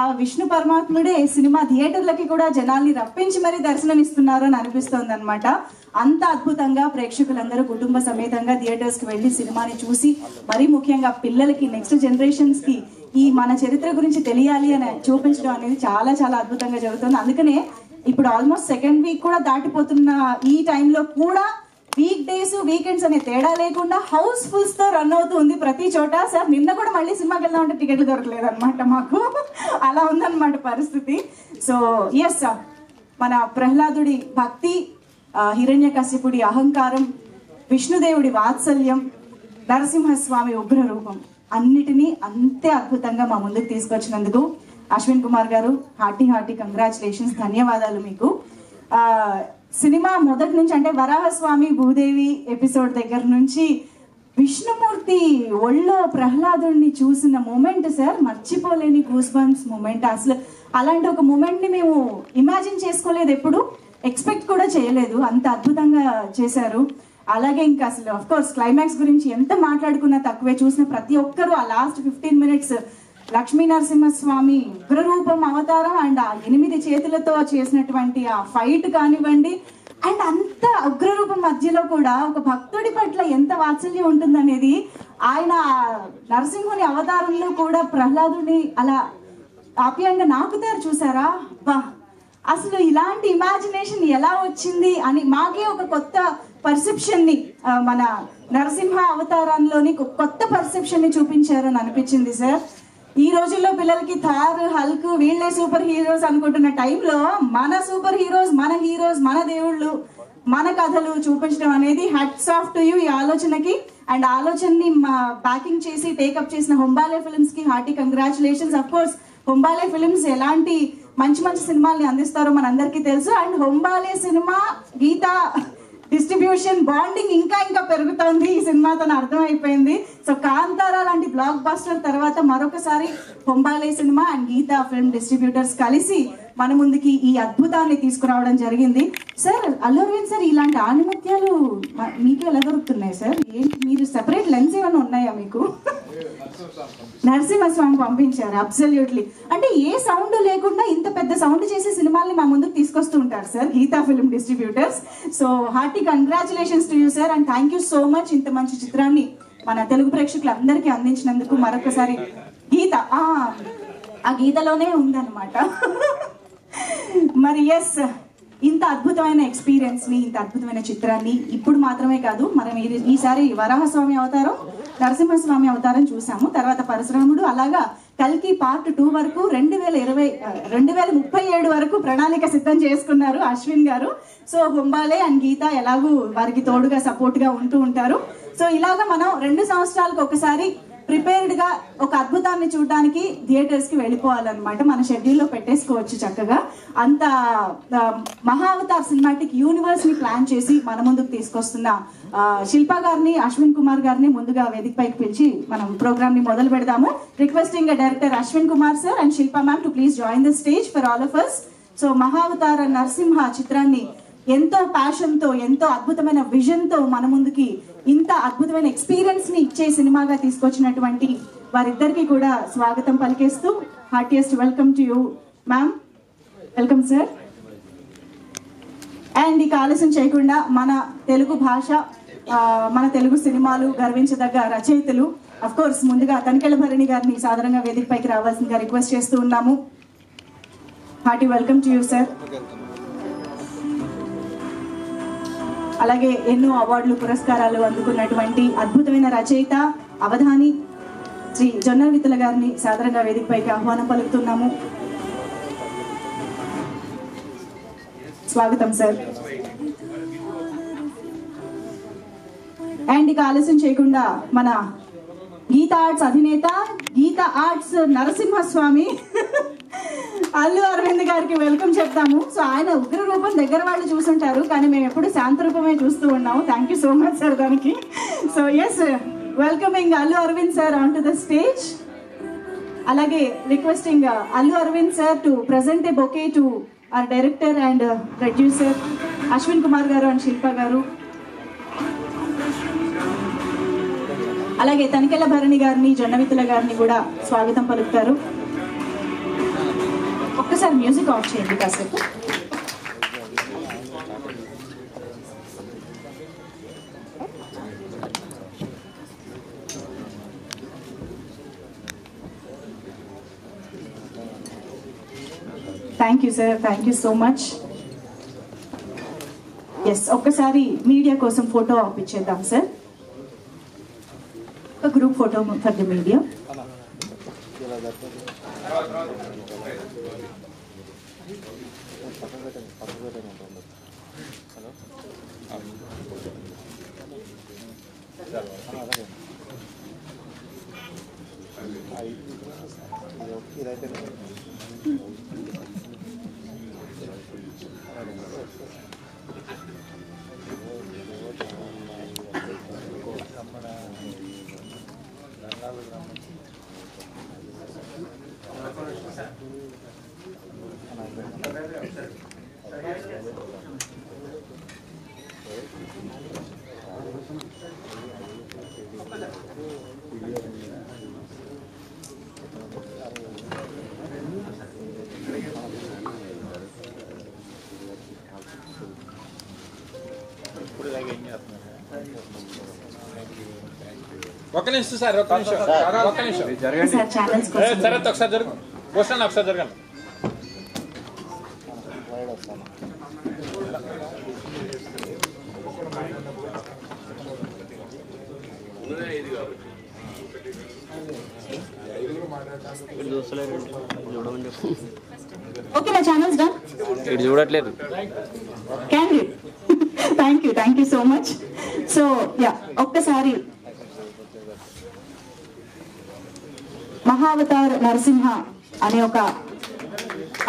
ఆ విష్ణు పరమాత్ముడే సినిమా థియేటర్లకి కూడా జనాల్ని రప్పించి మరీ దర్శనం ఇస్తున్నారు అని అనిపిస్తోంది అనమాట. అంత అద్భుతంగా ప్రేక్షకులందరూ కుటుంబ సమేతంగా థియేటర్స్ కి వెళ్ళి సినిమాని చూసి, మరీ ముఖ్యంగా పిల్లలకి, నెక్స్ట్ జనరేషన్స్ కి ఈ మన చరిత్ర గురించి తెలియాలి అని చూపించడం అనేది చాలా చాలా అద్భుతంగా జరుగుతుంది. అందుకనే ఇప్పుడు ఆల్మోస్ట్ సెకండ్ వీక్ కూడా దాటిపోతున్న ఈ టైంలో కూడా వీక్ డేస్ వీకెండ్స్ అనే తేడా లేకుండా హౌస్ ఫుల్స్ తో రన్ అవుతుంది ప్రతి చోట. సార్ నిన్న కూడా మళ్ళీ సినిమాకి వెళ్దామంటే టికెట్లు దొరకలేదు అనమాట మాకు, అలా ఉందన్నమాట పరిస్థితి. సో ఎస్, మన ప్రహ్లాదుడి భక్తి, హిరణ్యకశిపుడి అహంకారం, విష్ణుదేవుడి వాత్సల్యం, నరసింహస్వామి ఉగ్ర రూపం అన్నిటినీ అంతే అద్భుతంగా మా ముందుకు తీసుకొచ్చినందుకు అశ్విన్ కుమార్ గారు హార్టీ కంగ్రాచులేషన్స్, ధన్యవాదాలు మీకు. సినిమా మొదటి నుంచి అంటే వరాహస్వామి భూదేవి ఎపిసోడ్ దగ్గర నుంచి విష్ణుమూర్తి ఒళ్ళో ప్రహ్లాదుడిని చూసిన మూమెంట్ సార్ మర్చిపోలేని గూస్ బంప్స్ మూమెంట్. అసలు అలాంటి ఒక మూమెంట్ ని మేము ఇమాజిన్ చేసుకోలేదు, ఎప్పుడు ఎక్స్పెక్ట్ కూడా చేయలేదు, అంత అద్భుతంగా చేశారు. అలాగే ఇంకా అసలు ఆఫ్ కోర్స్ క్లైమాక్స్ గురించి ఎంత మాట్లాడుకున్నా తక్కువే. చూసిన ప్రతి ఒక్కరూ ఆ లాస్ట్ 15 minutes లక్ష్మీ నరసింహస్వామి ఉగ్రరూపం అవతారం అండ్ ఆ 8 చేతులతో చేసినటువంటి ఆ ఫైట్ కానివ్వండి, అండ్ అంత ఉగ్రరూపం మధ్యలో కూడా ఒక భక్తుడి పట్ల ఎంత వాత్సల్యం ఉంటుందనేది, ఆయన నరసింహుని అవతారంలో కూడా ప్రహ్లాదుని అలా ఆప్యాయంగా నాకుతారు చూసారా, బా అసలు ఇలాంటి ఇమాజినేషన్ ఎలా వచ్చింది అని మాకే ఒక కొత్త పర్సెప్షన్ ని, మన నరసింహ అవతారంలోని కొత్త పర్సెప్షన్ ని చూపించారని అనిపించింది సార్. ఈ రోజుల్లో పిల్లలకి థార్, హల్క్ వీళ్ళే సూపర్ హీరోస్ అనుకుంటున్న టైంలో మన సూపర్ హీరోస్, మన దేవుళ్ళు, మన కథలు చూపించడం అనేది హ్యాట్స్ ఆఫ్ టు యూ ఈ ఆలోచనకి. అండ్ ఆలోచనని ప్యాకింగ్ చేసి టేకప్ చేసిన హొంబాలే ఫిల్మ్స్ కి hearty congratulations. Of course Hombale films ఎలాంటి మంచి సినిమాల్ని అందిస్తారో మనందరికీ తెలుసు. And Hombale cinema Geetha distribution bonding ఇంకా పెరుగుతోంది ఈ సినిమాతో అర్థమైపోయింది. సో కాంతారా లాంటి బ్లాక్ బస్టర్ తర్వాత మరొకసారి Hombale cinema and Geetha film distributors కలిసి మన ముందుకి ఈ అద్భుతాన్ని తీసుకురావడం జరిగింది. సార్ అల్లు అరవింద్ సార్, ఇలాంటి ఆణిముత్యాలు మీకు ఎలా దొరుకుతున్నాయి సార్? ఏంటి మీరు సెపరేట్ లెన్స్ ఏమైనా ఉన్నాయా మీకు? నరసింహస్వామి పంపించారు, అబ్సల్యూట్లీ. అంటే ఏ సౌండ్ లేకుండా ఇంత పెద్ద సౌండ్ చేసే సినిమాల్ని మా ముందుకు తీసుకొస్తూ ఉంటారు sir Geetha film distributors. So hearty congratulations to you sir, and thank you so much ఇంత మంచి చిత్రాన్ని మన తెలుగు ప్రేక్షకులందరికీ అందించినందుకు. మరొకసారి గీత ఆ గీతలోనే ఉందన్నమాట. మరి ఎస్, ఇంత అద్భుతమైన ఎక్స్పీరియన్స్ ని, ఇంత అద్భుతమైన చిత్రాన్ని ఇప్పుడు మాత్రమే కాదు, మనం ఈసారి వరాహస్వామి అవతారం, నరసింహస్వామి అవతారం చూసాము, తర్వాత పరశురాముడు, అలాగా కల్కి పార్ట్ 2 వరకు 2037 వరకు ప్రణాళిక సిద్ధం చేసుకున్నారు అశ్విన్ గారు. సో హొంబాలే అండ్ గీత ఎలాగూ వారికి తోడుగా సపోర్ట్ గా ఉంటూ ఉంటారు. సో ఇలాగా మనం 2 సంవత్సరాలకు ఒకసారి ప్రిపేర్డ్ గా ఒక అద్భుతాన్ని చూడడానికి థియేటర్స్ కి వెళ్ళిపోవాలన్నమాట. మన షెడ్యూల్లో పెట్టేసుకోవచ్చు చక్కగా. అంత మహావతార్ సినిమాటిక్ యూనివర్స్ ని ప్లాన్ చేసి మన ముందుకు తీసుకొస్తున్న శిల్పా గారిని, అశ్విన్ కుమార్ గారిని ముందుగా వేదిక పైకి పిలిచి మనం ప్రోగ్రామ్ ని మొదలు పెడదాము. Requesting director Ashwin Kumar sir and Shilpa ma'am to please join the stage for all of us. So Mahavatar Narasimha చిత్రాన్ని ఎంతో ప్యాషన్ తో, ఎంతో అద్భుతమైన విజన్ తో మన ముందుకి ఇంత అద్భుతమైన ఎక్స్పీరియన్స్ ని ఇచ్చే సినిమాగా తీసుకొచ్చినటువంటి వారిద్దరికి కూడా స్వాగతం పలికేస్తూ heartiest welcome to you ma'am. Welcome sir. And ఇక ఆలస్యం చేయకుండా మన తెలుగు భాష, మన తెలుగు సినిమాలు గర్వించదగ్గ రచయితలు, అఫ్ కోర్స్ ముందుగా తనికెళ్ళ భరణి గారిని సాధారణంగా వేదిక పైకి రావాల్సిందిగా రిక్వెస్ట్ చేస్తూ ఉన్నాము. Hearty welcome to you sir. అలాగే ఎన్నో అవార్డులు, పురస్కారాలు అందుకున్నటువంటి అద్భుతమైన రచయిత, అవధాని శ్రీ జొన్నల విత్తుల గారిని సాధారణంగా వేదిక పైకి ఆహ్వానం పలుకుతున్నాము. స్వాగతం సార్. అండ్ ఇక ఆలస్యం చేయకుండా మన గీతా ఆర్ట్స్ అధినేత, గీతా ఆర్ట్స్ నరసింహస్వామి అల్లు అరవింద్ గారికి వెల్కమ్ చెప్తాము. సో ఆయన ఉగ్ర రూపం దగ్గర వాళ్ళు చూసుంటారు, కానీ మేము ఎప్పుడు శాంత రూపమే చూస్తూ ఉన్నాము. Thank you so much sir దానికి. So yes, welcoming Allu Aravind sir on to the stage. అలాగే requesting Allu Aravind sir to present a bouquet to our director and producer Ashwin Kumar garu and Shilpa గారు. అలాగే తనికెళ్ళ భరణి గారిని, జొన్నవిత్తుల గారిని కూడా స్వాగతం పలుకుతారు. ఒక్కసారి మ్యూజిక్ ఆఫ్ చేయండి కాసేపు. Thank you sir, thank you so much. Yes, ఒక్కసారి మీడియా కోసం ఫోటో ఆపిచ్చేద్దాం సార్. ఒక group photo for the media. ఒక్క నిమిషం సార్, ఒక్క నిమిషం సరే, ఒకసారి జరుగు వస్తాను, ఒకసారి జరగండి. ఓకే, నా ఛానల్స్ డన్. ఇది చూడట్లేదు. Thank you so much. So yeah, ఒక్కసారి మహావతార్ నరసింహ అనే ఒక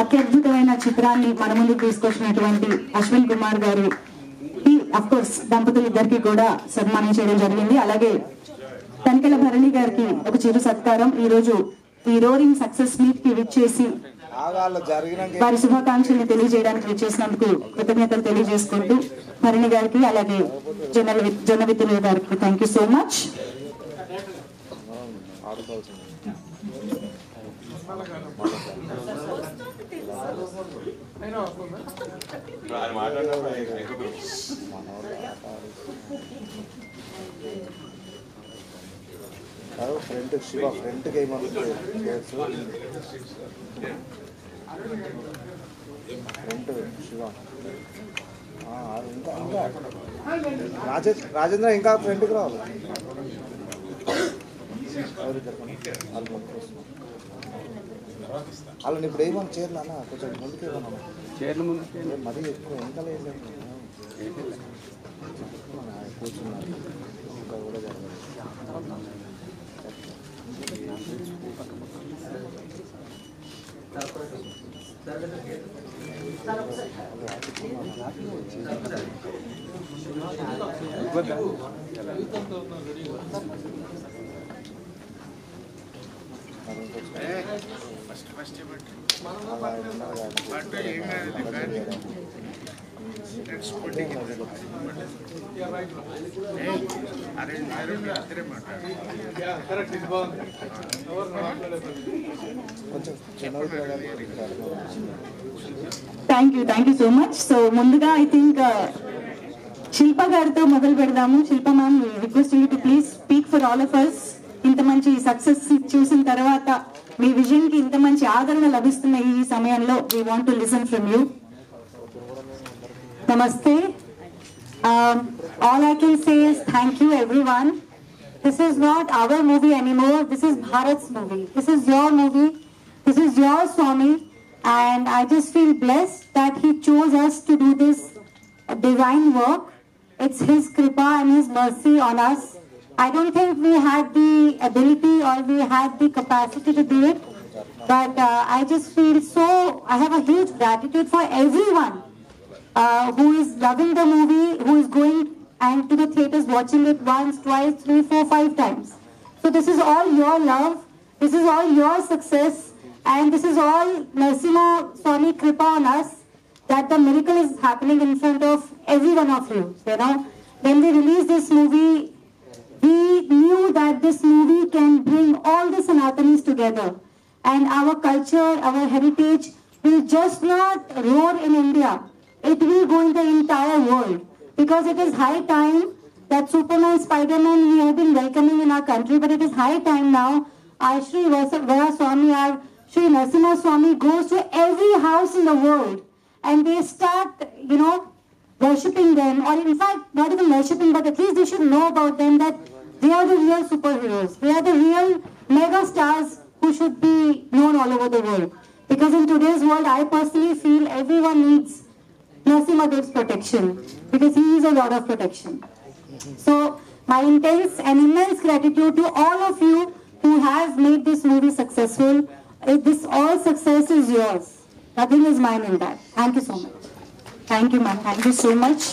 అత్యద్భుతమైన చిత్రాన్ని మన ముందుకు తీసుకొచ్చినటువంటి అశ్విన్ కుమార్ గారు, అఫ్ కోర్స్ దంపతులు ఇద్దరికి కూడా సన్మానం చేయడం జరిగింది. అలాగే తనికెల భరణి గారికి ఒక చిరు సత్కారం. ఈ రోజు ఈ రోరింగ్ సక్సెస్ మీట్ కి విచ్చేసి వారి శుభాకాంక్షల్ని తెలియజేయడానికి విచ్చేసినందుకు కృతజ్ఞతలు తెలియజేసుకుంటూ భరణి గారికి అలాగే జనవిత్తుల గారికి thank you so much. Front Shiva front front Shiva ఇంకా ఇంకా రాజేంద్ర ఇంకా ఫ్రంట్కి రావాలి. వాళ్ళని ఇప్పుడు ఏమన్నా చీరలు అన్న కొంచెం ముందుకు ఏమన్నా చీరలు ముందు మరీ ఎక్కువ వెనకాల కూర్చున్నారు ఇంకా కూడా జరగదు. Thank you so much. So ముందుగా ఐ థింక్ శిల్ప గారితో మొదలు పెడదాము. Shilpa ma'am, request you to please speak for all of us. ఇంత మంచి సక్సెస్ చూసిన తర్వాత మీ విజన్ కి ఇంత మంచి ఆదరణ లభిస్తున్న ఈ సమయంలో we want to listen from you. నమస్తే. All I can say is thank you everyone. This is not our movie anymore. This is Bharat's movie. This is your movie. This is your Swami. And I just feel blessed that he chose us to do this divine work. It's his kripa and his mercy on us. I don't think we had the ability or we had the capacity to do it. But I just feel I have a huge gratitude for everyone who is loving the movie, who is going and to the theaters watching it once, twice, 3, 4, 5 times. So this is all your love, this is all your success, and this is all Narasimha Swami Kripa on us, that the miracle is happening in front of every one of you. You know, when we released this movie, we knew that this movie can bring all the Sanatanis together, and our culture, our heritage will just not roar in India. It will go in the entire world. Because it is high time that Superman, Spider-Man we have been welcoming in our country, but it is high time now our Shri Vara Swami, our Shri Narasimha Swami goes to every house in the world and they start, worshipping them, or in fact, not even worshipping, but at least they should know about them, that they are the real superheroes. They are the real mega stars who should be known all over the world. Because in today's world, I personally feel everyone needs Narasimha Dev's protection, because he is a lot of protection. So, my intense and immense gratitude to all of you who have made this movie successful. This all success is yours. Nothing is mine in that. Thank you so much. Thank you ma'am, thank you so much.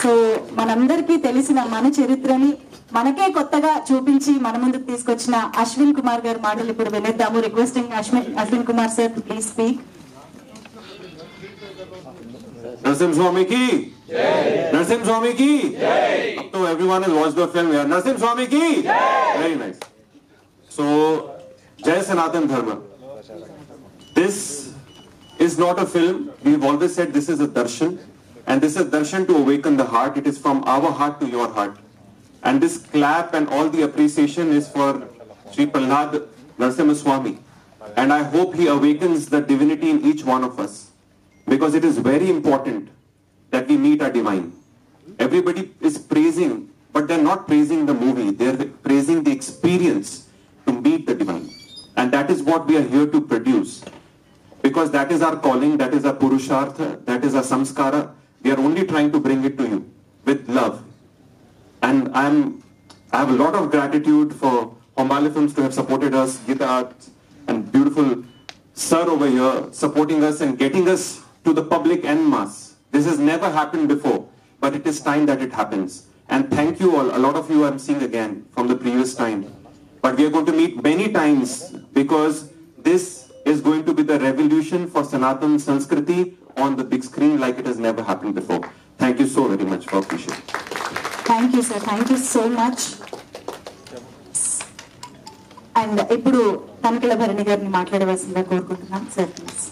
So మనందరికీ తెలిసిన మన చరిత్రని మనకే కొత్తగా చూపించి మన ముందుకు తీసుకొచ్చిన అశ్విన్ కుమార్ గారి మాటలు ఇప్పుడు వినేద్దాము. Requesting Ashwin Kumar sir to please speak. Narasimha Swami ki jai. Narasimha Swami ki jai. Up to everyone has watched the film here. Narasimha Swami ki jai. Very nice. So, Jai Sanatan Dharma. This is not a film. We've always said this is a darshan, and this is a darshan to awaken the heart. It is from our heart to your heart. And this clap and all the appreciation is for Sri Prahlad Narasimha Swami. And I hope he awakens the divinity in each one of us. Because it is very important that we meet our divine. Everybody is praising, but they're not praising the movie. They're praising the experience to meet the divine. And that is what we are here to produce. Because that is our calling, that is our purushartha, that is our samskara. We are only trying to bring it to you with love. And I have a lot of gratitude for Hombale Films to have supported us, Gita Art, and beautiful sir over here supporting us and getting us to the public en masse. This has never happened before, but it is time that it happens. And thank you all. A lot of you I'm seeing again from the previous time. But we are going to meet many times because this is going to be the revolution for Sanatan Sanskriti on the big screen like it has never happened before. Thank you so very much for appreciating. Thank you sir, thank you so much. And ఇప్పుడు తనిఖీల భరణి గారిని మాట్లాడవలసిందిగా కోరుకుంటున్నాం sir, please.